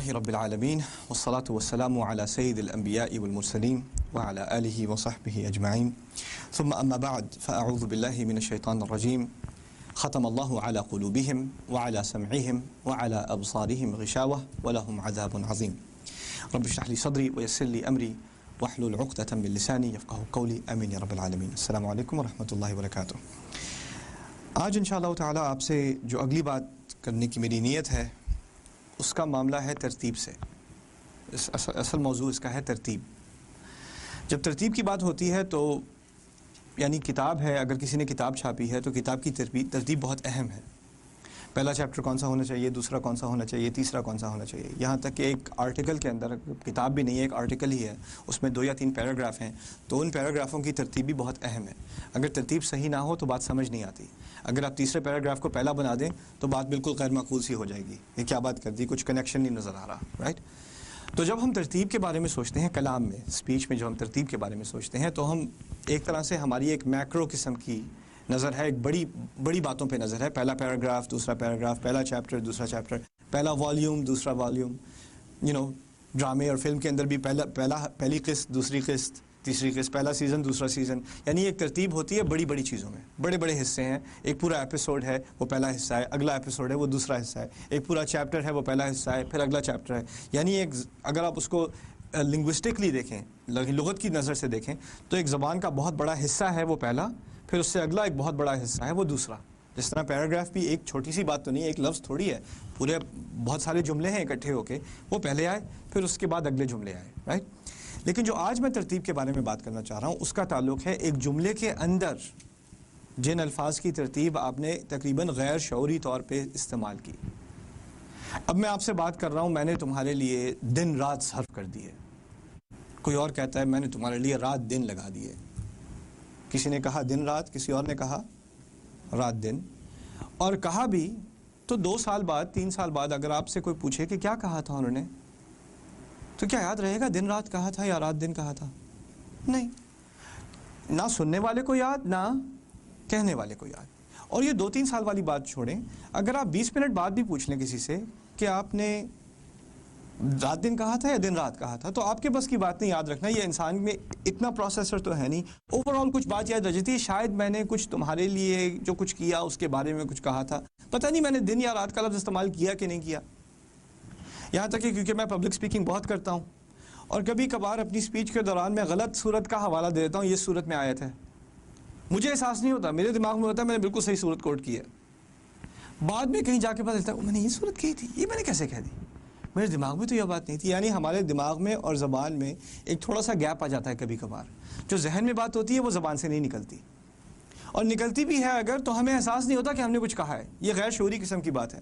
لله رب العالمين والصلاة والسلام على سيد الأنبياء والمرسلين وعلى آله وصحبه أجمعين ثم أما بعد فأعوذ بالله من الشيطان الرجيم ختم الله على قلوبهم وعلى سمعهم وعلى أبصارهم غشاوة ولهم عذاب عظيم رب اشرح لي صدري ويسر لي أمري واحلل عقدة من لساني يفقهوا قولي آمين يا رب العالمين. السلام علیکم ورحمۃ اللہ وبرکاتہ. آج انشاءاللہ تعالی آپ سے جو اگلی بات کرنے کی میری نیت ہے اس کا معاملہ ہے ترتیب سے. اصل موضوع اس کا ہے ترتیب. جب ترتیب کی بات ہوتی ہے تو یعنی کتاب ہے، اگر کسی نے کتاب چھاپی ہے تو کتاب کی ترتیب بہت اہم ہے. پہلا چیپٹر کون سا ہونا چاہیے، دوسرا کون سا ہونا چاہیے، تیسرا کون سا ہونا چاہیے، یہاں تک کہ ایک آرٹیکل کے اندر، کتاب بھی نہیں ہے ایک آرٹیکل ہی ہے، اس میں 2 یا 3 پیراگراف ہیں تو ان پیراگرافوں کی ترتیب بھی بہت اہم ہے. اگر ترتیب صحیح نہ ہو تو بات سمجھ نہیں آتی. اگر آپ تیسرے پیراگراف کو پہلا بنا دیں تو بات بالکل غیر معقول سی ہو جائے گی. یہ کیا بات کر دی، کچھ کنیکشن نہیں نظر آ رہا، رائٹ. تو جب ہم ترتیب کے بارے میں سوچتے ہیں کلام میں، اسپیچ میں جو ہم ترتیب کے بارے میں سوچتے ہیں تو ہم ایک طرح سے ہماری ایک میکرو قسم کی نظر ہے، ایک بڑی باتوں پہ نظر ہے. پہلا پیراگراف، دوسرا پیراگراف، پہلا چیپٹر، دوسرا چیپٹر، پہلا والیوم، دوسرا والیوم. ڈرامے اور فلم کے اندر بھی پہلی قسط، دوسری قسط، تیسری قسط، پہلا سیزن، دوسرا سیزن. یعنی ایک ترتیب ہوتی ہے بڑی چیزوں میں. بڑے حصے ہیں. ایک پورا ایپیسوڈ ہے وہ پہلا حصہ ہے، اگلا ایپیسوڈ ہے وہ دوسرا حصہ ہے. ایک پورا چیپٹر ہے وہ پہلا حصہ ہے، پھر اگلا چیپٹر ہے. یعنی اگر آپ اس کو لنگوسٹکلی دیکھیں، لغت کی نظر سے دیکھیں تو ایک زبان کا بہت بڑا حصہ ہے وہ پہلا، پھر اس سے اگلا ایک بہت بڑا حصہ ہے وہ دوسرا. جس طرح پیراگراف بھی ایک چھوٹی سی بات تو نہیں ہے، ایک لفظ تھوڑی ہے، پورے بہت سارے جملے ہیں اکٹھے ہو کے، وہ پہلے آئے پھر اس کے بعد اگلے جملے آئے، رائٹ. لیکن جو آج میں ترتیب کے بارے میں بات کرنا چاہ رہا ہوں اس کا تعلق ہے ایک جملے کے اندر جن الفاظ کی ترتیب آپ نے تقریباً غیر شعوری طور پہ استعمال کی. اب میں آپ سے بات کر رہا ہوں، میں نے تمہارے لیے دن رات صرف کر دیے. کوئی اور کہتا ہے میں نے تمہارے لیے رات دن لگا دیے. کسی نے کہا دن رات، کسی اور نے کہا رات دن. اور کہا بھی تو 2 سال بعد، 3 سال بعد اگر آپ سے کوئی پوچھے کہ کیا کہا تھا انہوں نے، تو کیا یاد رہے گا دن رات کہا تھا یا رات دن کہا تھا؟ نہیں. نہ سننے والے کو یاد، نہ کہنے والے کو یاد. اور یہ 2-3 سال والی بات چھوڑیں، اگر آپ 20 منٹ بعد بھی پوچھ لیں کسی سے کہ آپ نے رات دن کہا تھا یا دن رات کہا تھا، تو آپ کے بس کی بات نہیں یاد رکھنا. یہ انسان میں اتنا پروسیسر تو ہے نہیں. اوورآل کچھ بات یاد رہ جاتی ہے. شاید میں نے کچھ تمہارے لیے جو کچھ کیا اس کے بارے میں کچھ کہا تھا، پتہ نہیں میں نے دن یا رات کا لفظ استعمال کیا کہ نہیں کیا. یہاں تک کہ کیونکہ میں پبلک سپیکنگ بہت کرتا ہوں اور کبھی کبھار اپنی سپیچ کے دوران میں غلط صورت کا حوالہ دے دیتا ہوں، یہ صورت میں آیت ہے. مجھے احساس نہیں ہوتا، میرے دماغ میں ہوتا ہے میں نے بالکل صحیح صورت کوٹ کی ہے. بعد میں کہیں جا کے پتہ چلتا ہے میں نے یہ صورت کہی تھی، یہ میں نے کیسے کہہ دی، میرے دماغ میں تو یہ بات نہیں تھی. یعنی ہمارے دماغ میں اور زبان میں ایک تھوڑا سا گیپ آ جاتا ہے کبھی کبھار. جو ذہن میں بات ہوتی ہے وہ زبان سے نہیں نکلتی، اور نکلتی بھی ہے اگر تو ہمیں احساس نہیں ہوتا کہ ہم نے کچھ کہا ہے. یہ غیر شعوری قسم کی بات ہے.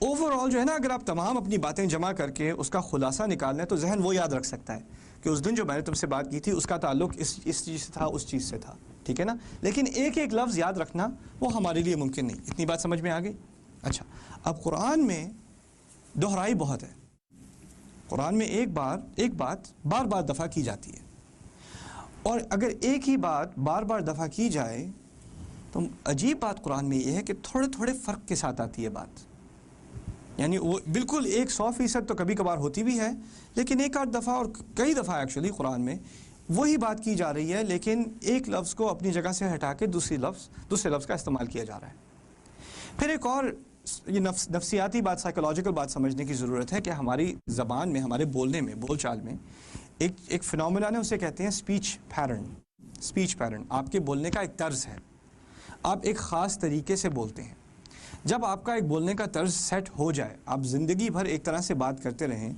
اوورآل جو ہے نا، اگر آپ تمام اپنی باتیں جمع کر کے اس کا خلاصہ نکال لیں تو ذہن وہ یاد رکھ سکتا ہے کہ اس دن جو میں نے تم سے بات کی تھی اس کا تعلق اس چیز سے تھا، اس چیز سے تھا، ٹھیک ہے نا. لیکن ایک لفظ یاد رکھنا وہ ہمارے لیے ممکن نہیں. اتنی بات سمجھ میں آ گئی؟ اچھا، اب قرآن میں دہرائی بہت ہے. قرآن میں ایک بات بار بار دفع کی جاتی ہے، اور اگر ایک ہی بات بار بار دفع کی جائے تو عجیب بات قرآن میں یہ ہے کہ تھوڑے فرق کے ساتھ آتی ہے بات. یعنی وہ بالکل 100% تو کبھی کبھار ہوتی بھی ہے، لیکن ایک آدھ دفعہ اور کئی دفعہ ایکچولی قرآن میں وہی بات کی جا رہی ہے، لیکن ایک لفظ کو اپنی جگہ سے ہٹا کے دوسرے لفظ کا استعمال کیا جا رہا ہے. پھر ایک اور یہ نفسیاتی بات، سائیکولوجیکل بات سمجھنے کی ضرورت ہے کہ ہماری زبان میں، ہمارے بولنے میں، بول چال میں ایک فنومینا ہے، اسے کہتے ہیں اسپیچ پیٹرن. اسپیچ پیٹرن آپ کے بولنے کا ایک طرز ہے. آپ ایک خاص طریقے سے بولتے ہیں. جب آپ کا ایک بولنے کا طرز سیٹ ہو جائے، آپ زندگی بھر ایک طرح سے بات کرتے رہیں،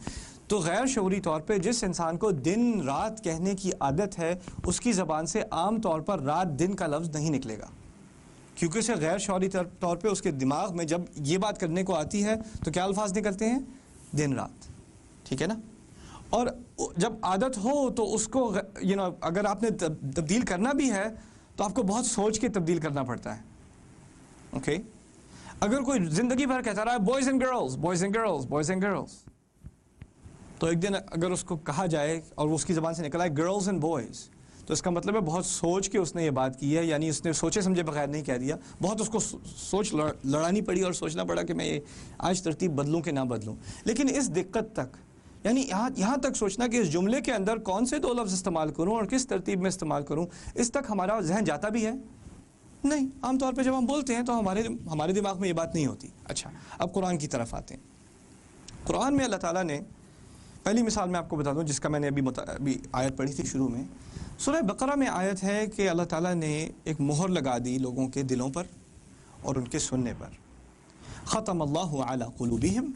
تو غیر شعوری طور پہ جس انسان کو دن رات کہنے کی عادت ہے اس کی زبان سے عام طور پر رات دن کا لفظ نہیں نکلے گا، کیونکہ اسے غیر شعوری طور پہ اس کے دماغ میں جب یہ بات کرنے کو آتی ہے تو کیا الفاظ نکلتے ہیں؟ دن رات، ٹھیک ہے نا. اور جب عادت ہو تو اس کو اگر آپ نے تبدیل کرنا بھی ہے تو آپ کو بہت سوچ کے تبدیل کرنا پڑتا ہے. اوکے، اگر کوئی زندگی بھر کہتا رہا ہے boys and girls, boys and girls, boys and girls, تو ایک دن اگر اس کو کہا جائے اور اس کی زبان سے نکلا ہے گرلز اینڈ بوائز، تو اس کا مطلب ہے بہت سوچ کے اس نے یہ بات کی ہے، یعنی اس نے سوچے سمجھے بغیر نہیں کہہ دیا، بہت اس کو سوچ لڑانی پڑی اور سوچنا پڑا کہ میں یہ آج ترتیب بدلوں کہ نہ بدلوں. لیکن اس دقت تک، یعنی یہاں تک سوچنا کہ اس جملے کے اندر کون سے 2 لفظ استعمال کروں اور کس ترتیب میں استعمال کروں، اس تک ہمارا ذہن جاتا بھی ہے نہیں. عام طور پہ جب ہم بولتے ہیں تو ہمارے دماغ میں یہ بات نہیں ہوتی. اچھا، اب قرآن کی طرف آتے ہیں. قرآن میں اللہ تعالیٰ نے پہلی مثال میں آپ کو بتا دوں جس کا میں نے ابھی آیت پڑھی تھی شروع میں. سورہ بقرہ میں آیت ہے کہ اللہ تعالیٰ نے ایک مہر لگا دی لوگوں کے دلوں پر اور ان کے سننے پر. ختم اللہ علی قلوبہم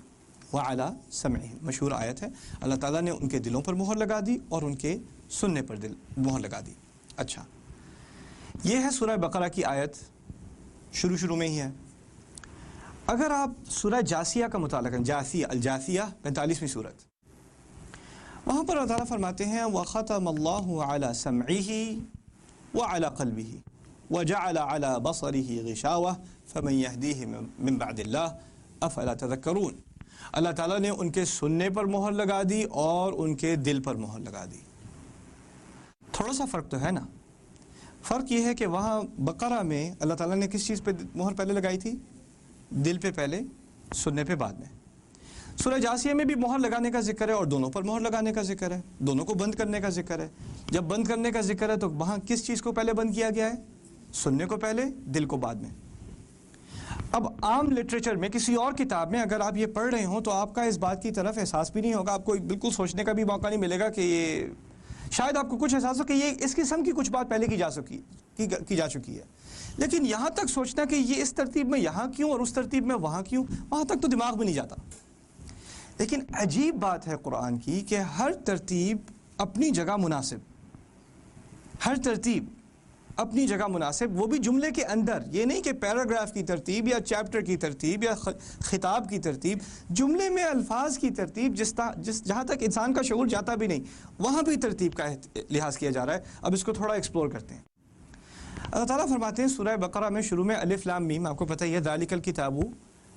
وعلی سمعہم، مشہور آیت ہے. اللہ تعالیٰ نے ان کے دلوں پر مہر لگا دی اور ان کے سننے پر مہر لگا دی. اچھا، یہ ہے سورہ بقرہ کی آیت، شروع میں ہی ہے. اگر آپ سورہ جاسیہ کا مطالعہ کریں، الجاسیہ 45ویں سورت، وہاں پر اللہ تعالیٰ فرماتے ہیں وَخَتَمَ اللَّهُ عَلَى سَمْعِهِ وَعَلَى قَلْبِهِ وَجَعَلَ عَلَى بَصَرِهِ غِشَاوَةً فَمَنْ يَهْدِيهِ مِنْ بَعْدِ اللَّهِ أَفَلَا تَذَكَّرُونَ. اللہ تعالیٰ نے ان کے سننے پر مہر لگا دی اور ان کے دل پر مہر لگا دی. تھوڑا سا فرق تو ہے نا. فرق یہ ہے کہ وہاں بقرہ میں اللہ تعالیٰ نے کس چیز پہ مہر پہلے لگائی تھی؟ دل پہ پہلے، سننے پہ بعد میں. سورہ جاسیہ میں بھی مہر لگانے کا ذکر ہے اور دونوں پر مہر لگانے کا ذکر ہے، دونوں کو بند کرنے کا ذکر ہے. جب بند کرنے کا ذکر ہے تو وہاں کس چیز کو پہلے بند کیا گیا ہے؟ سننے کو پہلے، دل کو بعد میں. اب عام لٹریچر میں کسی اور کتاب میں اگر آپ یہ پڑھ رہے ہوں تو آپ کا اس بات کی طرف احساس بھی نہیں ہوگا، آپ کو بالکل سوچنے کا بھی موقع نہیں ملے گا کہ یہ، شاید آپ کو کچھ احساس ہو کہ یہ اس قسم کی کچھ بات پہلے کی جا چکی ہے. لیکن یہاں تک سوچنا کہ یہ اس ترتیب میں یہاں کیوں اور اس ترتیب میں وہاں کیوں، وہاں تک تو دماغ بھی نہیں جاتا. لیکن عجیب بات ہے قرآن کی کہ ہر ترتیب اپنی جگہ مناسب، ہر ترتیب اپنی جگہ مناسب، وہ بھی جملے کے اندر. یہ نہیں کہ پیراگراف کی ترتیب یا چیپٹر کی ترتیب یا خطاب کی ترتیب، جملے میں الفاظ کی ترتیب جہاں تک انسان کا شعور جاتا بھی نہیں، وہاں بھی ترتیب کا لحاظ کیا جا رہا ہے. اب اس کو تھوڑا ایکسپلور کرتے ہیں. اللہ تعالیٰ فرماتے ہیں سورہ بقرہ میں شروع میں الف لام میم، آپ کو پتہ ہی ہے ذالک الکتاب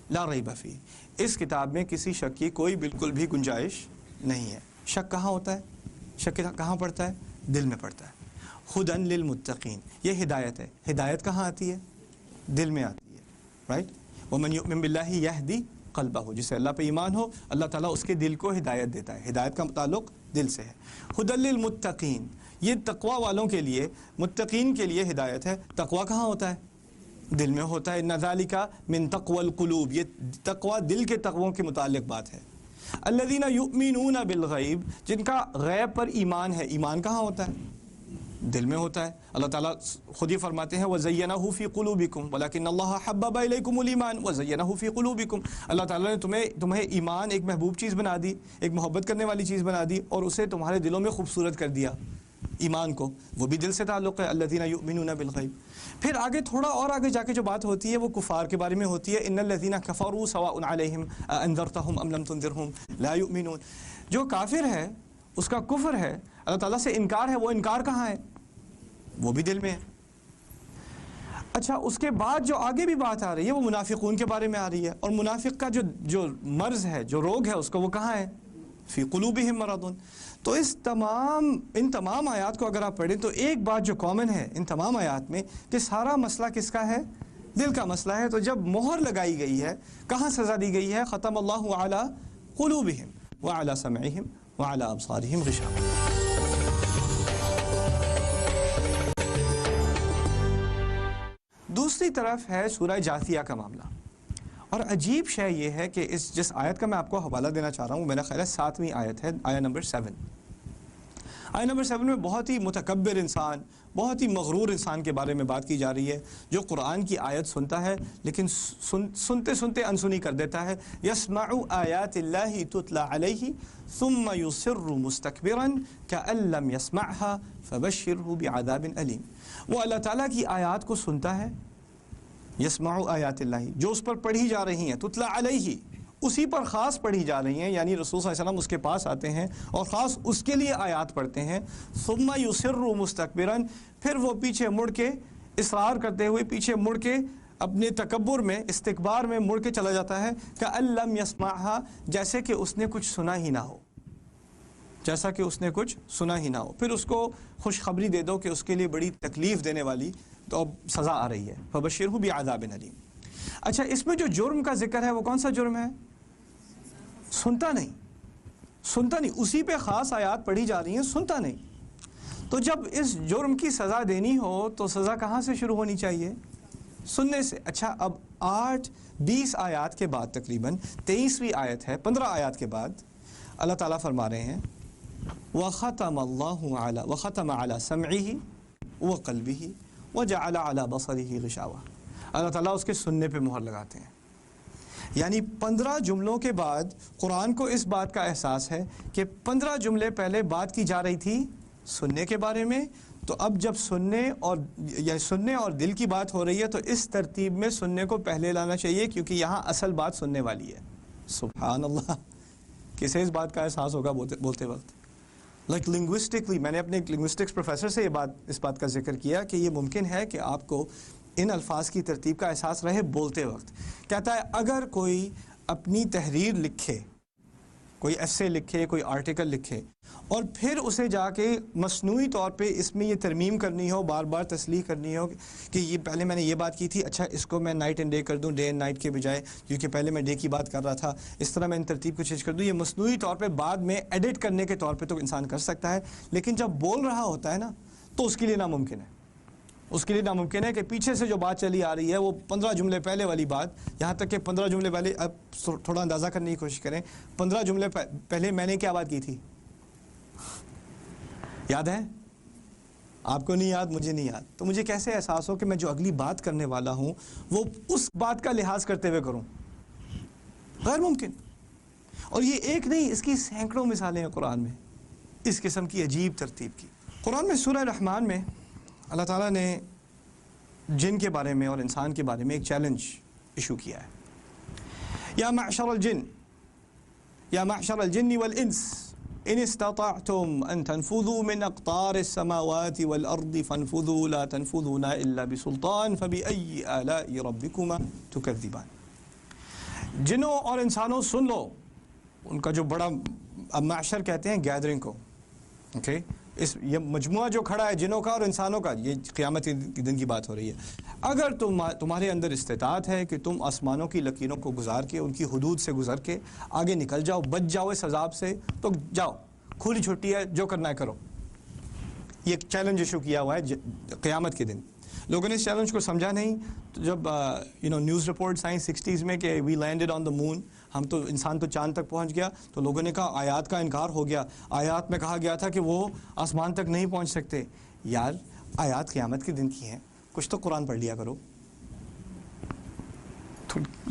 لا ریب فیہ، اس کتاب میں کسی شک کی کوئی بالکل بھی گنجائش نہیں ہے. شک کہاں ہوتا ہے؟ شک کہاں پڑتا ہے؟ دل میں پڑتا ہے. ہدی للمتقین، یہ ہدایت ہے. ہدایت کہاں آتی ہے؟ دل میں آتی ہے، رائٹ. ومن یؤمن باللہ یہدی قلبہ، جسے اللہ پہ ایمان ہو اللہ تعالیٰ اس کے دل کو ہدایت دیتا ہے. ہدایت کا تعلق دل سے ہے. ہدی للمتقین، یہ تقوی والوں کے لیے، متقین کے لیے ہدایت ہے. تقوی کہاں ہوتا ہے؟ دل میں ہوتا ہے. ان ذالک من تقوی القلوب، یہ تقوی دل کے تقووں کے متعلق بات ہے. الذین یؤمنون بالغیب، جن کا غیب پر ایمان ہے. ایمان کہاں ہوتا ہے؟ دل میں ہوتا ہے. اللہ تعالیٰ خود ہی فرماتے ہیں وَزَيَّنَهُ فِي قُلُوبِكُمْ وَلَكِنَّ اللَّهَ حَبَّبَ إِلَيْكُمُ الْإِيمَانَ وَزَيَّنَهُ فِي قُلُوبِكُمْ. اللہ تعالیٰ نے تمہیں ایمان ایک محبوب چیز بنا دی، ایک محبت کرنے والی چیز بنا دی اور اسے تمہارے دلوں میں خوبصورت کر دیا. ایمان کو، وہ بھی دل سے تعلق ہے. الذین یؤمنون بالغیب. پھر آگے تھوڑا اور آگے جا کے جو بات ہوتی ہے وہ کفار کے بارے میں ہوتی ہے. ان الذین کفروا سواء علیہم اانذرتہم ام لم تنذرہم لا یؤمنون. جو کافر ہے اس کا کفر ہے، اللہ تعالیٰ سے انکار ہے، وہ انکار کہاں ہے؟ وہ بھی دل میں ہے. اچھا، اس کے بعد جو آگے بھی بات آ رہی ہے وہ منافقون کے بارے میں آ رہی ہے. اور منافق کا جو مرض ہے، جو روگ ہے، اس کو وہ کہاں ہے؟ فی قلوبہم مرض. تو ان تمام آیات کو اگر آپ پڑھیں تو ایک بات جو کامن ہے ان تمام آیات میں کہ سارا مسئلہ کس کا ہے؟ دل کا مسئلہ ہے. تو جب مہر لگائی گئی ہے، کہاں سزا دی گئی ہے؟ ختم اللہ علی قلوبہم وعلی سمعہم وعلی ابصارہم غشاوہ. دوسری طرف ہے سورہ جاثیہ کا معاملہ. اور عجیب شے یہ ہے کہ جس آیت کا میں آپ کو حوالہ دینا چاہ رہا ہوں، میرا خیال ہے 7ویں آیت ہے، آیت نمبر 7. آیت نمبر 7 میں بہت ہی متکبر انسان، بہت ہی مغرور انسان کے بارے میں بات کی جا رہی ہے، جو قرآن کی آیت سنتا ہے لیکن سنتے سنتے انسنی کر دیتا ہے. یسمع آیات اللہ تتلی علیہ ثم یصر مستکبرا کأن لم یسمعها فبشرہ بعذاب علیم. وہ اللہ تعالیٰ کی آیات کو سنتا ہے، یسمع آیات اللہ، جو اس پر پڑھی جا رہی ہیں، تتلی علیہ، اسی پر خاص پڑھی جا رہی ہیں، یعنی رسول صلی اللہ علیہ وسلم اس کے پاس آتے ہیں اور خاص اس کے لیے آیات پڑھتے ہیں. ثم یصر مستکبرا، پھر وہ پیچھے مڑ کے اصرار کرتے ہوئے پیچھے مڑ کے اپنے تکبر میں، استکبار میں مڑ کے چلا جاتا ہے. کأن لم یسمعها، جیسے کہ اس نے کچھ سنا ہی نہ ہو. جیسا کہ اس نے کچھ سنا ہی نہ ہو. پھر اس کو خوشخبری دے دو کہ اس کے لیے بڑی تکلیف دینے والی تو اب سزا آ رہی ہے. فبشرہ بعذاب علیم. اچھا اس میں جو جرم کا ذکر ہے وہ کون سا جرم ہے؟ سنتا نہیں. سنتا نہیں. اسی پہ خاص آیات پڑھی جا رہی ہیں, سنتا نہیں. تو جب اس جرم کی سزا دینی ہو تو سزا کہاں سے شروع ہونی چاہیے؟ سننے سے. اچھا اب 20 آیات کے بعد تقریباً 23ویں آیت ہے, 15 آیات کے بعد اللہ تعالیٰ فرما رہے ہیں وَخَتَمَ عَلَى سَمْعِهِ وَقَلْبِهِ وَجَعَلَ عَلَى بَصَرِهِ غِشَاوَةً. اللہ تعالیٰ اس کے سننے پہ مہر لگاتے ہیں. یعنی 15 جملوں کے بعد قرآن کو اس بات کا احساس ہے کہ 15 جملے پہلے بات کی جا رہی تھی سننے کے بارے میں, تو اب جب سننے اور دل کی بات ہو رہی ہے تو اس ترتیب میں سننے کو پہلے لانا چاہیے, کیونکہ یہاں اصل بات سننے والی ہے. سبحان اللہ. کسے اس بات کا احساس ہوگا بولتے وقت؟ لائک لنگوسٹکلی, میں نے اپنے لنگوسٹکس پروفیسر سے اس بات کا ذکر کیا کہ یہ ممکن ہے کہ آپ کو ان الفاظ کی ترتیب کا احساس رہے بولتے وقت. کہتا ہے اگر کوئی اپنی تحریر لکھے, کوئی ایسے لکھے, کوئی آرٹیکل لکھے, اور پھر اسے جا کے مصنوعی طور پہ اس میں یہ ترمیم کرنی ہو, بار بار تصحیح کرنی ہو کہ یہ پہلے میں نے یہ بات کی تھی, اچھا اس کو میں نائٹ اینڈ ڈے کر دوں, ڈے اینڈ نائٹ کے بجائے, کیونکہ پہلے میں ڈے کی بات کر رہا تھا, اس طرح میں ان ترتیب کو چینج کر دوں. یہ مصنوعی طور پہ بعد میں ایڈٹ کرنے کے طور پہ تو انسان کر سکتا ہے, لیکن جب بول رہا ہوتا ہے نا تو اس کے لیے ناممکن ہے. اس کے لیے ناممکن ہے کہ پیچھے سے جو بات چلی آ رہی ہے وہ 15 جملے پہلے والی بات, یہاں تک کہ 15 جملے پہلے, اب تھوڑا اندازہ کرنے کی کوشش کریں, 15 جملے پہلے میں نے کیا بات کی تھی؟ یاد ہے؟ آپ کو نہیں یاد, مجھے نہیں یاد, تو مجھے کیسے احساس ہو کہ میں جو اگلی بات کرنے والا ہوں وہ اس بات کا لحاظ کرتے ہوئے کروں؟ غیر ممکن. اور یہ ایک نہیں, اس کی سینکڑوں مثالیں ہیں قرآن میں اس قسم کی عجیب ترتیب کی. قرآن میں سورہ رحمان میں اللہ تعالیٰ نے جن کے بارے میں اور انسان کے بارے میں ایک چیلنج ایشو کیا ہے. یا معشر الجن والانس ان استطعتم ان تنفذوا من اقطار السماوات والارض فانفذوا لا تنفذون الا بسلطان فبأي آلاء ربكما تكذبان. جنوں اور انسانوں سن لو, ان کا جو بڑا, اب معشر کہتے ہیں گیدرنگ کو, اوکے, یہ مجموعہ جو کھڑا ہے جنوں کا اور انسانوں کا, یہ قیامت کے دن کی بات ہو رہی ہے. اگر تمہارے اندر استطاعت ہے کہ تم آسمانوں کی لکیروں کو گزار کے, ان کی حدود سے گزر کے آگے نکل جاؤ, بچ جاؤ اس عذاب سے, تو جاؤ, کھلی چھٹی ہے, جو کرنا ہے کرو. یہ ایک چیلنج ایشو کیا ہوا ہے قیامت کے دن. لوگوں نے اس چیلنج کو سمجھا نہیں. تو جب نیوز رپورٹس آئیں 60s میں کہ وی لینڈڈ آن دا مون, ہم تو انسان تو چاند تک پہنچ گیا, تو لوگوں نے کہا آیات کا انکار ہو گیا. آیات میں کہا گیا تھا کہ وہ آسمان تک نہیں پہنچ سکتے. یار آیات قیامت کے دن کی ہیں, کچھ تو قرآن پڑھ لیا کرو.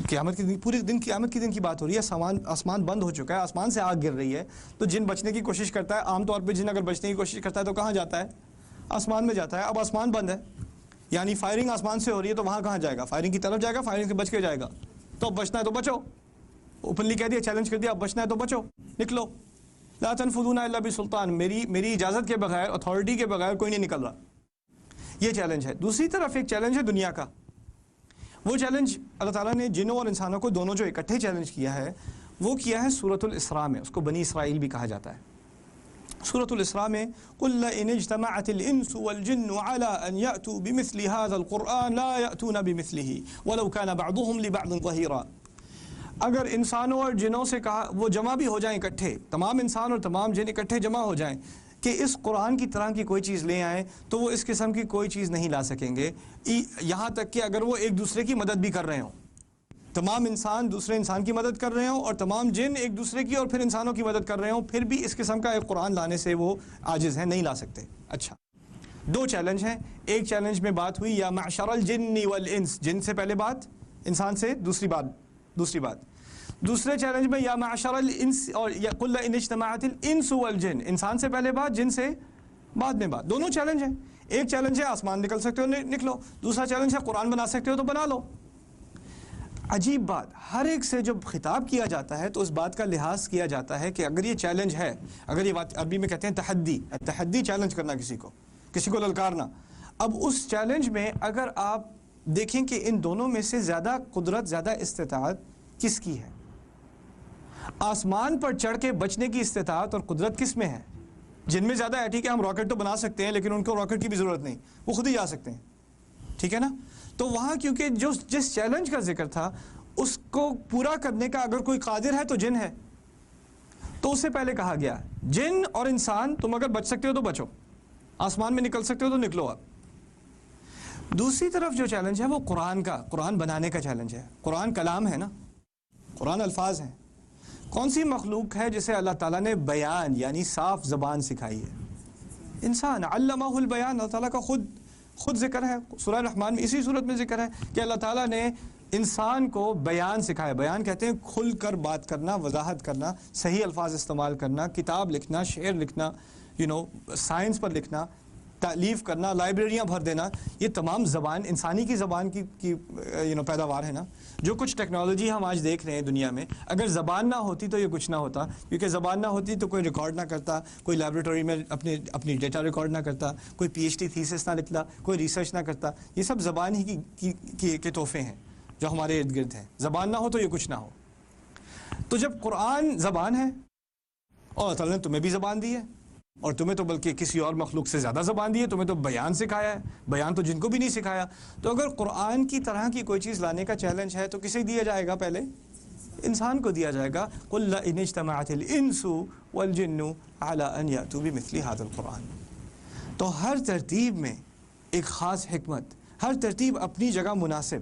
قیامت کے دن, پورے دن قیامت کے دن کی بات ہو رہی ہے. آسمان بند ہو چکا ہے, آسمان سے آگ گر رہی ہے, تو جن بچنے کی کوشش کرتا ہے, عام طور پہ جن اگر بچنے کی کوشش کرتا ہے تو کہاں جاتا ہے؟ آسمان میں جاتا ہے. اب آسمان بند ہے, یعنی فائرنگ آسمان سے ہو رہی ہے, تو وہاں کہاں جائے گا؟ فائرنگ کی طرف جائے گا, فائرنگ سے بچ کے جائے گا. تو اب بچنا ہے تو بچو, اوپنلی کہہ دیا, چیلنج کر دیا, اب بچنا ہے تو بچو, نکلو. لا تنفذون الا بسلطان, میری اجازت کے بغیر, اتھارٹی کے بغیر کوئی نہیں نکل رہا. یہ چیلنج ہے. دوسری طرف ایک چیلنج ہے دنیا کا. وہ چیلنج اللہ تعالیٰ نے جنوں اور انسانوں کو دونوں جو اکٹھے چیلنج کیا ہے, وہ کیا ہے سورۃ الاسراء میں. اس کو بنی اسرائیل بھی کہا جاتا ہے. سورۃ الاسراء میں قُلْ لَئِنِ اجْتَمَعَتِ الْإِنسُ وَالْجِنُّ عَلَىٰ أَنْ يَأْتُوا بِمِثْلِ هَذَا الْقُرْآنِ لَا يَأْتُونَ بِمِثْلِهِ وَلَوْ كَانَ بَعْضُهُمْ لِبَعْضٍ ظَهِيرًا. اگر انسانوں اور جنوں سے کہا وہ جمع بھی ہو جائیں اکٹھے, تمام انسان اور تمام جن اکٹھے جمع ہو جائیں کہ اس قرآن کی طرح کی کوئی چیز لے آئیں, تو وہ اس قسم کی کوئی چیز نہیں لا سکیں گے. یہاں تک کہ اگر وہ ایک دوسرے کی مدد بھی کر رہے ہوں, تمام انسان دوسرے انسان کی مدد کر رہے ہوں اور تمام جن ایک دوسرے کی اور پھر انسانوں کی مدد کر رہے ہوں, پھر بھی اس قسم کا ایک قرآن لانے سے وہ عاجز ہیں, نہیں لا سکتے. اچھا, دو چیلنج ہیں. ایک چیلنج میں بات ہوئی یا معشر الجن والانس, جن سے پہلے بات, انسان سے دوسری بات. دوسرے چیلنج میں یا معشر الانس اور یا قل ان اجتمعت الانس والجن, انسان سے پہلے بات, جن سے بعد میں بات. دونوں چیلنج ہیں. ایک چیلنج ہے آسمان نکل سکتے ہو نکلو, دوسرا چیلنج ہے قرآن بنا سکتے ہو تو بنا لو. عجیب بات, ہر ایک سے جب خطاب کیا جاتا ہے تو اس بات کا لحاظ کیا جاتا ہے کہ اگر یہ چیلنج ہے, اگر یہ بات عربی میں کہتے ہیں تحدی, چیلنج کرنا, کسی کو للکارنا. اب اس چیلنج میں اگر آپ دیکھیں کہ ان دونوں میں سے زیادہ قدرت, زیادہ استطاعت کس کی ہے. آسمان پر چڑھ کے بچنے کی استطاعت اور قدرت کس میں ہے؟ جن میں زیادہ ہے. ٹھیک ہے ہم راکٹ تو بنا سکتے ہیں لیکن ان کو راکٹ کی بھی ضرورت نہیں, وہ خود ہی جا سکتے ہیں. ٹھیک ہے نا. تو وہاں کیونکہ جس چیلنج کا ذکر تھا اس کو پورا کرنے کا اگر کوئی قادر ہے تو جن ہے. تو اس سے پہلے کہا گیا جن اور انسان تم اگر بچ سکتے ہو تو بچو, آسمان میں نکل سکتے ہو تو نکلو. آپ دوسری طرف جو چیلنج ہے وہ قرآن بنانے کا چیلنج ہے. قرآن کلام ہے نا, قرآن الفاظ ہیں. کون سی مخلوق ہے جسے اللہ تعالیٰ نے بیان یعنی صاف زبان سکھائی ہے؟ انسان. علمہ البیان, اللہ تعالیٰ کا خود ذکر ہے سورہ رحمان میں, اسی صورت میں ذکر ہے کہ اللہ تعالیٰ نے انسان کو بیان سکھایا. بیان کہتے ہیں کھل کر بات کرنا, وضاحت کرنا, صحیح الفاظ استعمال کرنا, کتاب لکھنا, شعر لکھنا, سائنس پر لکھنا, تالیف کرنا, لائبریریاں بھر دینا. یہ تمام زبان انسانی کی زبان کی پیداوار ہے نا. جو کچھ ٹیکنالوجی ہم آج دیکھ رہے ہیں دنیا میں, اگر زبان نہ ہوتی تو یہ کچھ نہ ہوتا. کیونکہ زبان نہ ہوتی تو کوئی ریکارڈ نہ کرتا, کوئی لیبارٹری میں اپنی ڈیٹا ریکارڈ نہ کرتا, کوئی پی ایچ ڈی تھیسس نہ لکھتا, کوئی ریسرچ نہ کرتا. یہ سب زبان ہی کے تحفے ہیں جو ہمارے ارد گرد ہیں. زبان نہ ہو تو یہ کچھ نہ ہو. تو جب قرآن زبان ہے اور اللہ تعالیٰ نے تمہیں بھی زبان دی ہے, اور تمہیں تو بلکہ کسی اور مخلوق سے زیادہ زبان دی ہے, تمہیں تو بیان سکھایا ہے. بیان تو جن کو بھی نہیں سکھایا. تو اگر قرآن کی طرح کی کوئی چیز لانے کا چیلنج ہے تو کسے دیا جائے گا؟ پہلے انسان کو دیا جائے گا. قُلْ لَئِنِ اجْتَمَعَتِ الْإِنسُ وَالْجِنُّ عَلَىٰ أَنْ يَأْتُوا بِمِثْلِ هَٰذَا الْقُرْآنِ. تو ہر ترتیب میں ایک خاص حکمت, ہر ترتیب اپنی جگہ مناسب,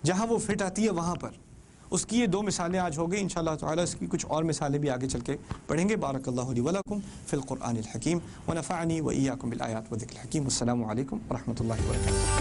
جہاں وہ فٹ آتی ہے وہاں پر. اس کی یہ 2 مثالیں آج ہو گئی. انشاءاللہ تعالی اس کی کچھ اور مثالیں بھی آگے چل کے پڑھیں گے. بارک اللہ لی ولکم فی القرآن الحکیم ونفعنی وإیاکم بالآیات والذکر الحکیم. السلام علیکم ورحمۃ اللہ وبرکاتہ.